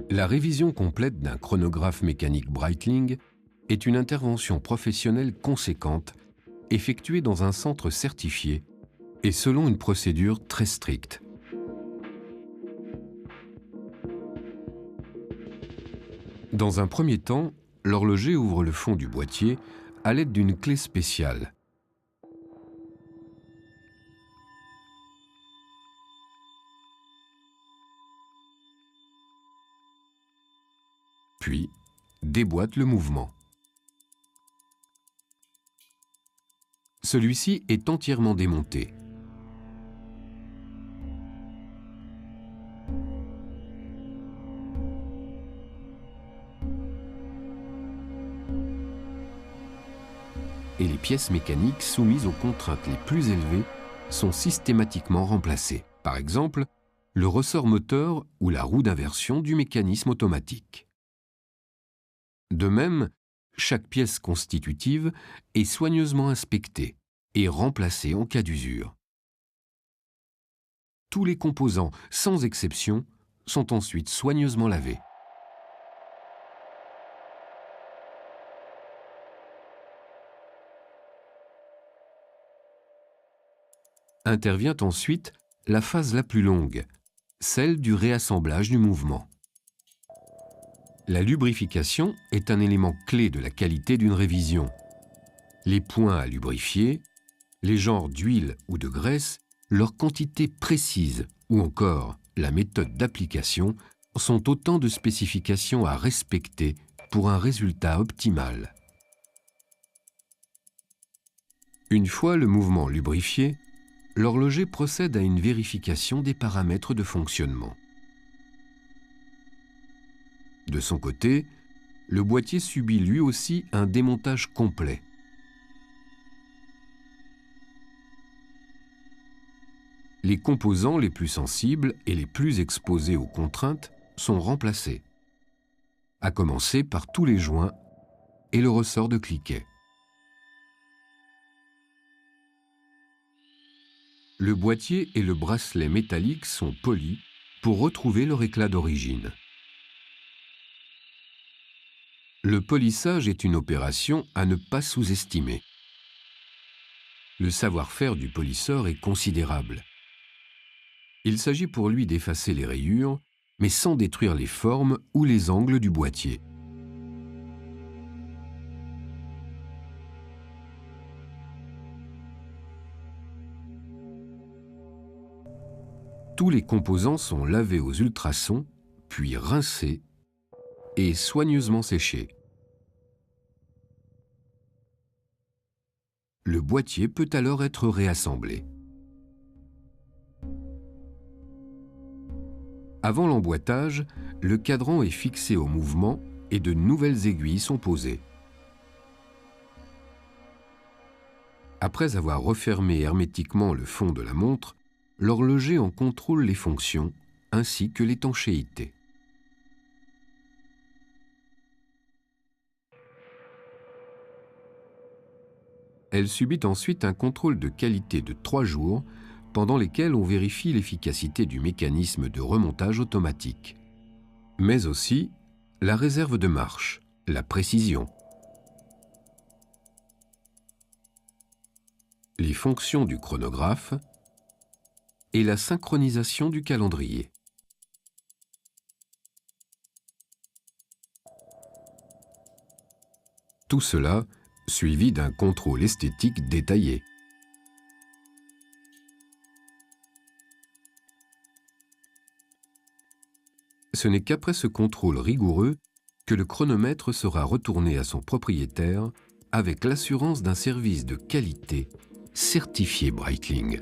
La révision complète d'un chronographe mécanique Breitling est une intervention professionnelle conséquente effectuée dans un centre certifié et selon une procédure très stricte. Dans un premier temps, l'horloger ouvre le fond du boîtier à l'aide d'une clé spéciale. Puis, déboîte le mouvement. Celui-ci est entièrement démonté. Et les pièces mécaniques soumises aux contraintes les plus élevées sont systématiquement remplacées. Par exemple, le ressort moteur ou la roue d'inversion du mécanisme automatique. De même, chaque pièce constitutive est soigneusement inspectée et remplacée en cas d'usure. Tous les composants, sans exception, sont ensuite soigneusement lavés. Intervient ensuite la phase la plus longue, celle du réassemblage du mouvement. La lubrification est un élément clé de la qualité d'une révision. Les points à lubrifier, les genres d'huile ou de graisse, leur quantité précise ou encore la méthode d'application sont autant de spécifications à respecter pour un résultat optimal. Une fois le mouvement lubrifié, l'horloger procède à une vérification des paramètres de fonctionnement. De son côté, le boîtier subit lui aussi un démontage complet. Les composants les plus sensibles et les plus exposés aux contraintes sont remplacés, à commencer par tous les joints et le ressort de cliquet. Le boîtier et le bracelet métallique sont polis pour retrouver leur éclat d'origine. Le polissage est une opération à ne pas sous-estimer. Le savoir-faire du polisseur est considérable. Il s'agit pour lui d'effacer les rayures, mais sans détruire les formes ou les angles du boîtier. Tous les composants sont lavés aux ultrasons, puis rincés et soigneusement séchés. Le boîtier peut alors être réassemblé. Avant l'emboîtage, le cadran est fixé au mouvement et de nouvelles aiguilles sont posées. Après avoir refermé hermétiquement le fond de la montre, l'horloger en contrôle les fonctions ainsi que l'étanchéité. Elle subit ensuite un contrôle de qualité de 3 jours, pendant lesquels on vérifie l'efficacité du mécanisme de remontage automatique. Mais aussi la réserve de marche, la précision, les fonctions du chronographe et la synchronisation du calendrier. Tout cela suivi d'un contrôle esthétique détaillé. Ce n'est qu'après ce contrôle rigoureux que le chronomètre sera retourné à son propriétaire avec l'assurance d'un service de qualité certifié Breitling.